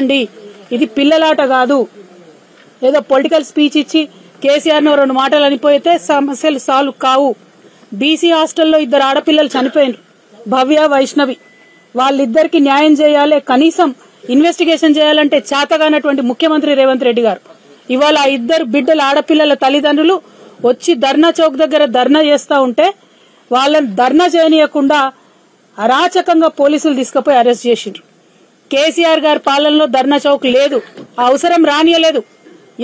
చేయండి. ఇది పిల్లలాట కాదు. ఏదో పొలిటికల్ స్పీచ్ ఇచ్చి కేసీఆర్ ను 2 మాటలు అనిపోయితే సమస్యలు సాల్వ్ కావు. బీసీ హాస్టల్లో 2 ఆడపిల్లలు చనిపోయినారు, భవ్య, వైష్ణవి. వాళ్ళిద్దరికి న్యాయం చేయాలి. కనీసం ఇన్వెస్టిగేషన్ చేయాలంటే చేతగానటువంటి ముఖ్యమంత్రి రేవంత్ రెడ్డి గారు ఇవాళ 2 బిడ్డల ఆడపిల్లల తల్లిదండ్రులు వచ్చి ధర్నా చౌక్ దగ్గర ధర్నా చేస్తా ఉంటే వాళ్ళని ధర్నా చేయనీయకుండా అరాచకంగా పోలీసులు తీసుకుపోయి అరెస్ట్ చేసిండ్రు. కేసీఆర్ గారి పాలనలో ధర్నా చౌక్ లేదు, ఆ అవసరం రానియలేదు.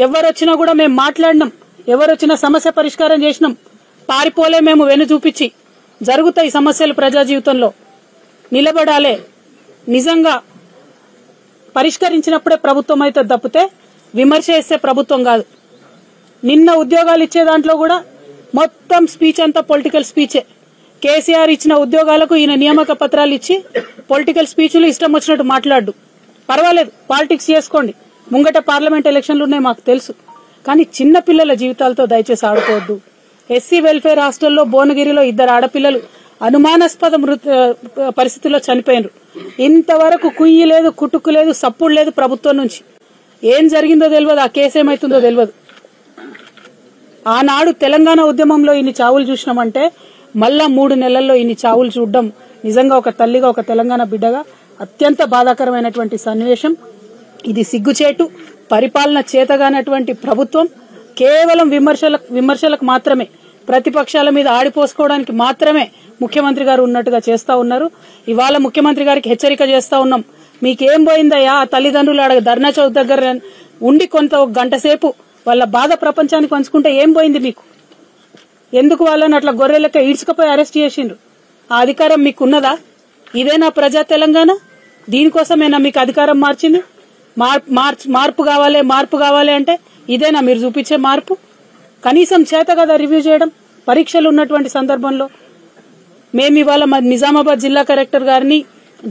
ఎవరొచ్చినా కూడా మేము మాట్లాడినాం, ఎవరొచ్చినా సమస్య పరిష్కారం చేసినాం. పారిపోలే మేము వెను చూపించి. జరుగుతాయి సమస్యలు ప్రజా జీవితంలో, నిలబడాలే. నిజంగా పరిష్కరించినప్పుడే ప్రభుత్వం అయితే తప్పితే విమర్శ చేస్తే ప్రభుత్వం కాదు. నిన్న ఉద్యోగాలు ఇచ్చే దాంట్లో కూడా మొత్తం స్పీచ్ అంతా పొలిటికల్ స్పీచే. కేసీఆర్ ఇచ్చిన ఉద్యోగాలకు ఈయన నియామక పత్రాలు ఇచ్చి పొలిటికల్ స్పీచ్లు ఇష్టం వచ్చినట్టు మాట్లాడు. పర్వాలేదు, పాలిటిక్స్ చేసుకోండి, ముంగట పార్లమెంట్ ఎలక్షన్లు ఉన్నాయి మాకు తెలుసు. కానీ చిన్న పిల్లల జీవితాలతో దయచేసి ఆడుకోవద్దు. ఎస్సీ వెల్ఫేర్ హాస్టల్లో భువనగిరిలో 2 ఆడపిల్లలు అనుమానాస్పద పరిస్థితుల్లో చనిపోయినారు. ఇంతవరకు కుయ్యి లేదు, కుటుక్కు లేదు, సప్పుడు లేదు ప్రభుత్వం నుంచి. ఏం జరిగిందో తెలియదు, ఆ కేసు ఏమైతుందో తెలియదు. ఆనాడు తెలంగాణ ఉద్యమంలో ఇన్ని చావులు చూసినామంటే మళ్ళా 3 నెలల్లో ఇన్ని చావులు చూడడం నిజంగా ఒక తల్లిగా, ఒక తెలంగాణ బిడ్డగా అత్యంత బాధాకరమైనటువంటి సన్నివేశం. ఇది సిగ్గుచేటు. పరిపాలన చేతగానటువంటి ప్రభుత్వం కేవలం విమర్శలకు మాత్రమే, ప్రతిపక్షాల మీద ఆడిపోసుకోవడానికి మాత్రమే ముఖ్యమంత్రి గారు ఉన్నట్టుగా చేస్తా ఉన్నారు. ఇవాళ ముఖ్యమంత్రి గారికి హెచ్చరిక చేస్తా ఉన్నాం. మీకేం పోయిందయ్యా? ఆ తల్లిదండ్రులు ఆడ ధర్నా చౌక్ దగ్గర ఉండి కొంత 1 గంట సేపు వాళ్ళ బాధ ప్రపంచానికి పంచుకుంటే ఏం పోయింది మీకు? ఎందుకు వాళ్ళని అట్లా గొర్రెలెక్క ఈడ్చుకుపోయి అరెస్ట్ చేసిండ్రు? ఆ అధికారం మీకున్నదా? ఇదేనా ప్రజా తెలంగాణ? దీనికోసమేనా మీకు అధికారం మార్చింది? మార్పు కావాలి అంటే ఇదేనా మీరు చూపించే మార్పు? కనీసం చేత కదా రివ్యూ చేయడం పరీక్షలు ఉన్నటువంటి సందర్భంలో. మేము ఇవాళ నిజామాబాద్ జిల్లా కలెక్టర్ గారిని,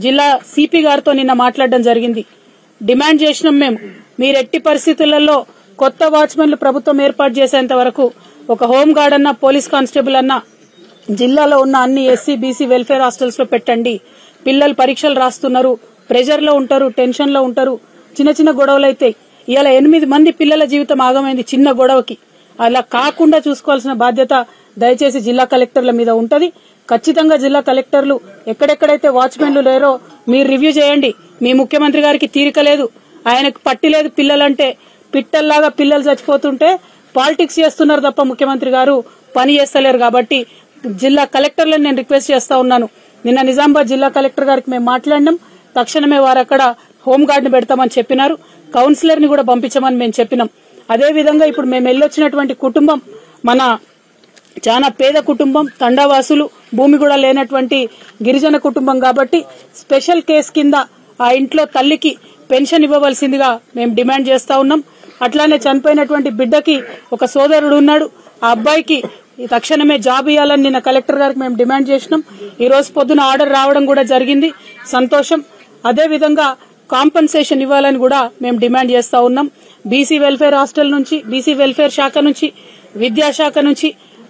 జిల్లా సిపి గారితో నిన్న మాట్లాడడం జరిగింది. డిమాండ్ చేసినాం మేము, మీరు ఎట్టి పరిస్థితులలో కొత్త వాచ్మెన్లు ప్రభుత్వం ఏర్పాటు చేసేంత వరకు ఒక హోంగార్డ్ అన్నా, పోలీస్ కానిస్టేబుల్ అన్నా జిల్లాలో ఉన్న అన్ని ఎస్సీ బీసీ వెల్ఫేర్ హాస్టల్స్ లో పెట్టండి. పిల్లలు పరీక్షలు రాస్తున్నారు, ప్రెజర్ లో ఉంటారు, టెన్షన్ లో ఉంటారు, చిన్న గొడవలైతే. ఇవాళ 8 మంది పిల్లల జీవితం ఆగమైంది చిన్న గొడవకి. అలా కాకుండా చూసుకోవాల్సిన బాధ్యత దయచేసి జిల్లా కలెక్టర్ల మీద ఉంటది. ఖచ్చితంగా జిల్లా కలెక్టర్లు ఎక్కడెక్కడైతే వాచ్మెన్లు లేరో మీరు రివ్యూ చేయండి. మీ ముఖ్యమంత్రి గారికి తీరిక లేదు, ఆయనకు పట్టి లేదు. పిల్లలంటే పిట్టల్లాగా పిల్లలు చచ్చిపోతుంటే పాలిటిక్స్ చేస్తున్నారు తప్ప ముఖ్యమంత్రి గారు పని చేస్తలేరు. కాబట్టి జిల్లా కలెక్టర్లను నేను రిక్వెస్ట్ చేస్తా ఉన్నాను. నిన్న నిజామాబాద్ జిల్లా కలెక్టర్ గారికి మేము మాట్లాడినాం. తక్షణమే వారు అక్కడ హోంగార్డ్ ని పెడతామని చెప్పినారు. కౌన్సిలర్ ని కూడా పంపించమని మేము చెప్పినాం. అదేవిధంగా ఇప్పుడు మేము వెళ్ళొచ్చినటువంటి కుటుంబం మన చాలా పేద కుటుంబం, తండావాసులు, భూమి కూడా లేనటువంటి గిరిజన కుటుంబం. కాబట్టి స్పెషల్ కేసు కింద ఆ ఇంట్లో తల్లికి పెన్షన్ ఇవ్వవలసిందిగా మేము డిమాండ్ చేస్తా ఉన్నాం. అట్లానే చనిపోయినటువంటి బిడ్డకి ఒక సోదరుడు ఉన్నాడు, ఆ అబ్బాయికి తక్షణమే జాబ్ ఇవ్వాలని నిన్న కలెక్టర్ గారికి మేము డిమాండ్ చేసినాం. ఈ రోజు పొద్దున ఆర్డర్ రావడం కూడా జరిగింది, సంతోషం. అదేవిధంగా కాంపన్సేషన్ ఇవ్వాలని కూడా మేము డిమాండ్ చేస్తా ఉన్నాం. బీసీ వెల్ఫేర్ హాస్టల్ నుంచి, బీసీ వెల్ఫేర్ శాఖ నుంచి, విద్యాశాఖ నుంచి,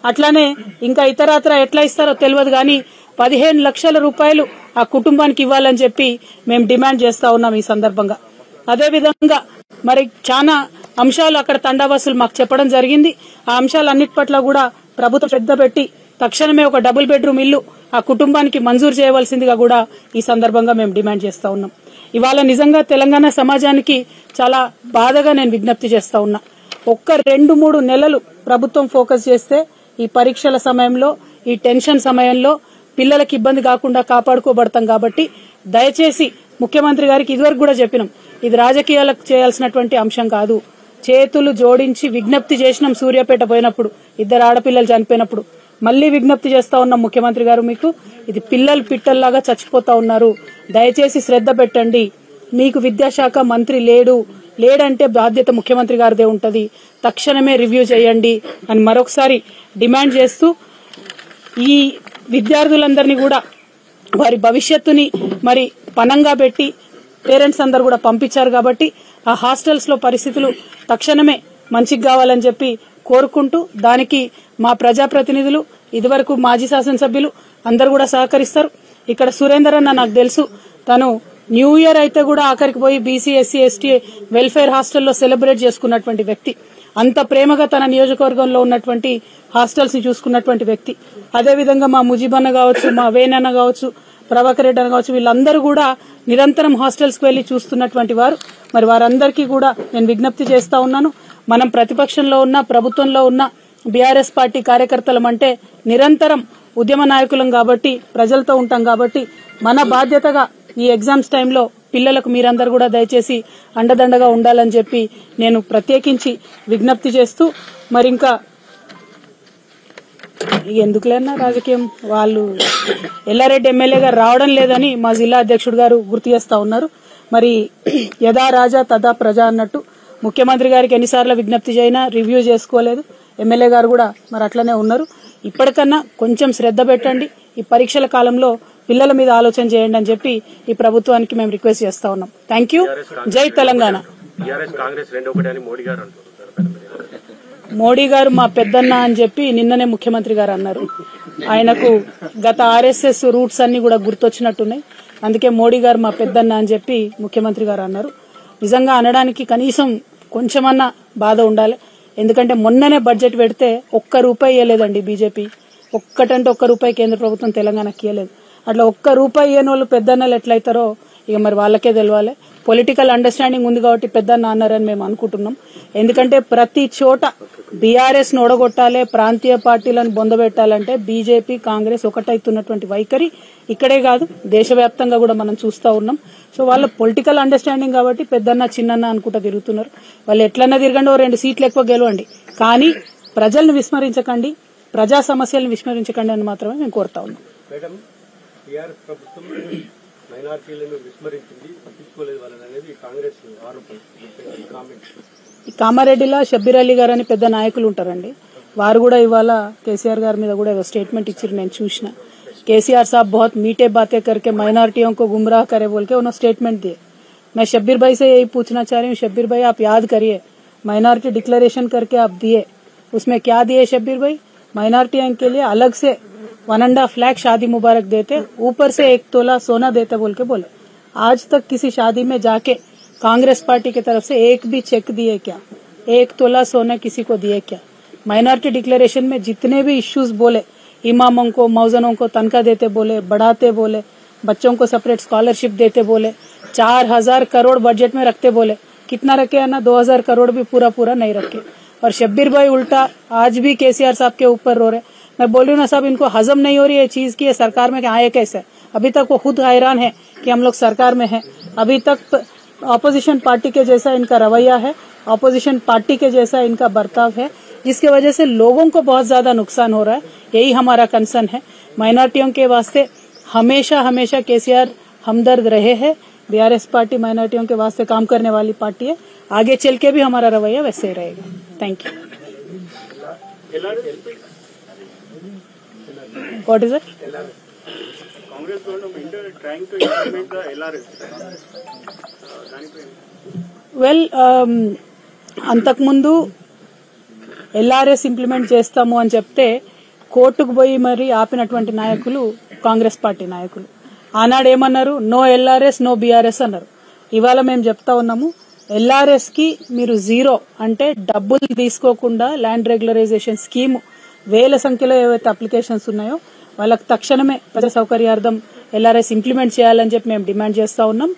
అట్లానే ఇంకా ఇతరత్ర ఎట్లా ఇస్తారో తెలియదు కానీ 15 లక్షల రూపాయలు ఆ కుటుంబానికి ఇవ్వాలని చెప్పి మేము డిమాండ్ చేస్తా ఉన్నాం ఈ సందర్భంగా. అదేవిధంగా మరి చాలా అంశాలు అక్కడ తండావాసులు మాకు చెప్పడం జరిగింది. ఆ అంశాలన్నిటి పట్ల కూడా ప్రభుత్వం శ్రద్ధ పెట్టి తక్షణమే ఒక డబుల్ బెడ్రూమ్ ఇల్లు ఆ కుటుంబానికి మంజూరు చేయవలసిందిగా కూడా ఈ సందర్భంగా మేము డిమాండ్ చేస్తా ఉన్నాం. ఇవాళ నిజంగా తెలంగాణ సమాజానికి చాలా బాధగా నేను విజ్ఞప్తి చేస్తా ఉన్నా. ఒక్క 2-3 నెలలు ప్రభుత్వం ఫోకస్ చేస్తే ఈ పరీక్షల సమయంలో, ఈ టెన్షన్ సమయంలో పిల్లలకు ఇబ్బంది కాకుండా కాపాడుకోబడతాం. కాబట్టి దయచేసి ముఖ్యమంత్రి గారికి ఇదివరకు కూడా చెప్పినాం, ఇది రాజకీయాలకు చేయాల్సినటువంటి అంశం కాదు. చేతులు జోడించి విజ్ఞప్తి చేసినాం సూర్యాపేట పోయినప్పుడు, 2 ఆడపిల్లలు చనిపోయినప్పుడు. మళ్లీ విజ్ఞప్తి చేస్తా ఉన్నాం ముఖ్యమంత్రి గారు, మీకు ఇది పిల్లలు పిట్టల్లాగా చచ్చిపోతా ఉన్నారు, దయచేసి శ్రద్ధ పెట్టండి. మీకు విద్యాశాఖ మంత్రి లేడంటే బాధ్యత ముఖ్యమంత్రి గారిదే ఉంటది, తక్షణమే రివ్యూ చేయండి అని మరొకసారి డిమాండ్ చేస్తూ, ఈ విద్యార్థులందరినీ కూడా వారి భవిష్యత్తుని మరి పనంగా పెట్టి పేరెంట్స్ అందరు కూడా పంపించారు. కాబట్టి ఆ హాస్టల్స్ లో పరిస్థితులు తక్షణమే మంచిగా కావాలని చెప్పి కోరుకుంటూ, దానికి మా ప్రజాప్రతినిధులు, ఇదివరకు మాజీ శాసనసభ్యులు అందరు కూడా సహకరిస్తారు. ఇక్కడ సురేందర్ అన్న నాకు తెలుసు, తను న్యూ ఇయర్ అయితే కూడా ఆఖరికి పోయి బీసీ ఎస్సీ ఎస్టీ వెల్ఫేర్ హాస్టల్లో సెలబ్రేట్ చేసుకున్నటువంటి వ్యక్తి, అంత ప్రేమగా తన నియోజకవర్గంలో ఉన్నటువంటి హాస్టల్స్ ని చూసుకున్నటువంటి వ్యక్తి. అదేవిధంగా మా ముజీబన్న కావచ్చు, మా వేనన్న కావచ్చు, ప్రభాకర్ రెడ్డి అన్న కావచ్చు, వీళ్ళందరూ కూడా నిరంతరం హాస్టల్స్ కు వెళ్లి చూస్తున్నటువంటి వారు. మరి వారందరికీ కూడా నేను విజ్ఞప్తి చేస్తా ఉన్నాను, మనం ప్రతిపక్షంలో ఉన్న ప్రభుత్వంలో ఉన్న బీఆర్ఎస్ పార్టీ కార్యకర్తలం అంటే నిరంతరం ఉద్యమ నాయకులం కాబట్టి, ప్రజలతో ఉంటాం కాబట్టి మన బాధ్యతగా ఈ ఎగ్జామ్స్ టైంలో పిల్లలకు మీరందరూ కూడా దయచేసి అండదండగా ఉండాలని చెప్పి నేను ప్రత్యేకించి విజ్ఞప్తి చేస్తూ, మరి ఇంకా ఎందుకులేనా రాజకీయం, వాళ్ళు ఎల్లారెడ్డి ఎమ్మెల్యే గారు రావడం లేదని మా జిల్లా అధ్యక్షుడు గారు గుర్తు చేస్తా ఉన్నారు. మరి యథా రాజా తదా ప్రజ అన్నట్టు ముఖ్యమంత్రి గారికి ఎన్నిసార్లు విజ్ఞప్తి చేసినా రివ్యూ చేసుకోలేదు. ఎమ్మెల్యే గారు కూడా మరి అట్లనే ఉన్నారు. ఇప్పటికన్నా కొంచెం శ్రద్ధ పెట్టండి, ఈ పరీక్షల కాలంలో పిల్లల మీద ఆలోచన చేయండి అని చెప్పి ఈ ప్రభుత్వానికి మేము రిక్వెస్ట్ చేస్తా ఉన్నాం. Thank you. జై తెలంగాణ. మోడీ గారు మా పెద్దన్న అని చెప్పి నిన్ననే ముఖ్యమంత్రి గారు అన్నారు. ఆయనకు గత ఆర్ఎస్ఎస్ రూట్స్ అన్ని కూడా గుర్తొచ్చినట్టున్నాయి. అందుకే మోడీ గారు మా పెద్దన్న అని చెప్పి ముఖ్యమంత్రి గారు అన్నారు. నిజంగా అనడానికి కనీసం కొంచెమన్నా బాధ ఉండాలి. ఎందుకంటే మొన్ననే బడ్జెట్ పెడితే ఒక్క రూపాయి ఇవ్వలేదండి బీజేపీ. ఒక్కటంటే ఒక్క రూపాయి కేంద్ర ప్రభుత్వం తెలంగాణకి ఇవ్వలేదు. అట్లా ఒక్క రూపాయి ఇవ్వని వాళ్ళు పెద్దన్నలు ఎట్లయితారో ఇక మరి వాళ్ళకే తెలవాలి. పొలిటికల్ అండర్స్టాండింగ్ ఉంది కాబట్టి పెద్దన్న అన్నారని మేము అనుకుంటున్నాం. ఎందుకంటే ప్రతి చోట బీఆర్ఎస్ ను ఓడగొట్టాలి, ప్రాంతీయ పార్టీలను బొందబెట్టాలంటే బీజేపీ కాంగ్రెస్ ఒకటైతున్నటువంటి వైఖరి ఇక్కడే కాదు దేశవ్యాప్తంగా కూడా మనం చూస్తా ఉన్నాం. సో వాళ్ళ పొలిటికల్ అండర్స్టాండింగ్ కాబట్టి పెద్దన్న చిన్నన్న అనుకుంటా తిరుగుతున్నారు. వాళ్ళు ఎట్లన్నా తిరగండి, 2 సీట్లు ఎక్కువ గెలవండి, కానీ ప్రజలను విస్మరించకండి, ప్రజా సమస్యలను విస్మరించకండి అని మాత్రమే మేము కోరుతా ఉన్నాం. టీఆర్ఎస్ ప్రభుత్వం మైనారిటీలను విస్మరించింది, పట్టించుకోలేదు వాళ్ళనేది కాంగ్రెస్ ఆరోపణ. ఈ కామారెడ్డిలో షబ్బీర్ అలీ గారు అని పెద్ద నాయకులు ఉంటారండి. వారు కూడా ఇవాళ కేసీఆర్ గారి మీద కూడా ఏదో స్టేట్మెంట్ ఇచ్చారు, నేను చూసిన. केसीआर साहब बहुत मीठे बातें करके माइनॉरिटियों को गुमराह करे बोल के उन्होंने स्टेटमेंट दिए. मैं शब्बीर भाई से यही पूछना चाह रही हूँ, शब्बीर भाई आप याद करिए, माइनॉरिटी डिक्लेरेशन करके आप दिए, उसमें क्या दिए शब्बीर भाई? माइनॉरिटियों के लिए अलग से 1.5 लाख शादी मुबारक देते, ऊपर से 1 तोला सोना देते बोल के बोले. आज तक किसी शादी में जाके कांग्रेस पार्टी की तरफ से एक भी चेक दिए क्या? 1 तोला सोना किसी को दिए क्या? माइनॉरिटी डिक्लेरेशन में जितने भी इश्यूज बोले, इमामों को मौजनों को तनख्वाह देते बोले, बढ़ाते बोले, बच्चों को सेपरेट स्कॉलरशिप देते बोले, 4000 करोड़ बजट में रखते बोले, कितना रखे है ना? 2000 करोड़ भी पूरा नहीं रखे. और शब्बीर भाई उल्टा आज भी केसीआर साहब के ऊपर रो रहे. मैं बोल रही हूँ ना साहब, इनको हजम नहीं हो रही है चीज की, सरकार में आए कैसे? अभी तक वो खुद हैरान है कि हम लोग सरकार में हैं. अभी तक ऑपोजिशन पार्टी के जैसा इनका रवैया है, ऑपोजिशन पार्टी के जैसा इनका बर्ताव है, जिसकी वजह से लोगों को बहुत ज्यादा नुकसान हो रहा है. यही हमारा कंसर्न है. माइनॉरिटियों के वास्ते हमेशा केसीआर हमदर्द रहे हैं. बीआरएस पार्टी माइनॉरिटियों के वास्ते काम करने वाली पार्टी है. आगे चल के भी हमारा रवैया वैसे ही रहेगा. Thank you. What is it? Congress government trying to implement the LRS. Well, అంతకుముందు ఎల్ఆర్ఎస్ ఇంప్లిమెంట్ చేస్తాము అని చెప్తే కోర్టుకు పోయి మరి ఆపినటువంటి నాయకులు కాంగ్రెస్ పార్టీ నాయకులు. ఆనాడు ఏమన్నారు? నో ఎల్ఆర్ఎస్ నో బీఆర్ఎస్ అన్నారు. ఇవాళ మేము చెప్తా ఉన్నాము, ఎల్ఆర్ఎస్ కి మీరు 0 అంటే డబ్బులు తీసుకోకుండా ల్యాండ్ రెగ్యులరైజేషన్ స్కీమ్ వేల సంఖ్యలో ఏవైతే అప్లికేషన్స్ ఉన్నాయో వాళ్ళకి తక్షణమే ప్రజా సౌకర్యార్థం ఎల్ఆర్ఎస్ ఇంప్లిమెంట్ చేయాలని చెప్పి మేము డిమాండ్ చేస్తా ఉన్నాం.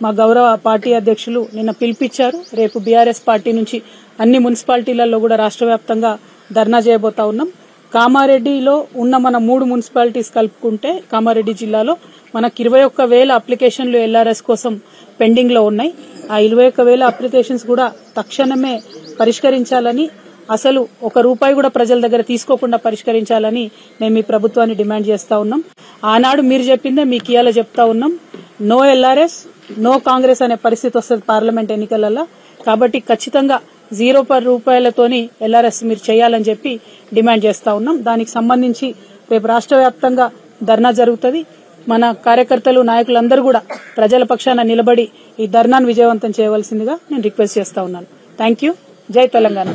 మా గౌరవ పార్టీ అధ్యక్షులు నిన్న పిలిపించారు. రేపు బీఆర్ఎస్ పార్టీ నుంచి అన్ని మున్సిపాలిటీలలో కూడా రాష్ట్ర వ్యాప్తంగా ధర్నా చేయబోతా ఉన్నాం. కామారెడ్డిలో ఉన్న మన 3 మున్సిపాలిటీస్ కలుపుకుంటే కామారెడ్డి జిల్లాలో మనకు 21,000 అప్లికేషన్లు ఎల్ఆర్ఎస్ కోసం పెండింగ్ లో ఉన్నాయి. ఆ 21,000 అప్లికేషన్స్ కూడా తక్షణమే పరిష్కరించాలని, అసలు 1 రూపాయి కూడా ప్రజల దగ్గర తీసుకోకుండా పరిష్కరించాలని మేము ఈ ప్రభుత్వాన్ని డిమాండ్ చేస్తా ఉన్నాం. ఆనాడు మీరు చెప్పిందే మీకు ఇవాళ చెప్తా ఉన్నాం, నో ఎల్ఆర్ఎస్ నో కాంగ్రెస్ అనే పరిస్థితి వస్తుంది పార్లమెంట్ ఎన్నికలలో. కాబట్టి ఖచ్చితంగా 0 రూపాయలతోని ఎల్ఆర్ఎస్ మీరు చేయాలని చెప్పి డిమాండ్ చేస్తా ఉన్నాం. దానికి సంబంధించి రేపు రాష్ట్ర వ్యాప్తంగా ధర్నా జరుగుతుంది. మన కార్యకర్తలు నాయకులందరూ కూడా ప్రజల పక్షాన నిలబడి ఈ ధర్నాను విజయవంతం చేయవలసిందిగా నేను రిక్వెస్ట్ చేస్తా ఉన్నాను. Thank you. జై తెలంగాణ.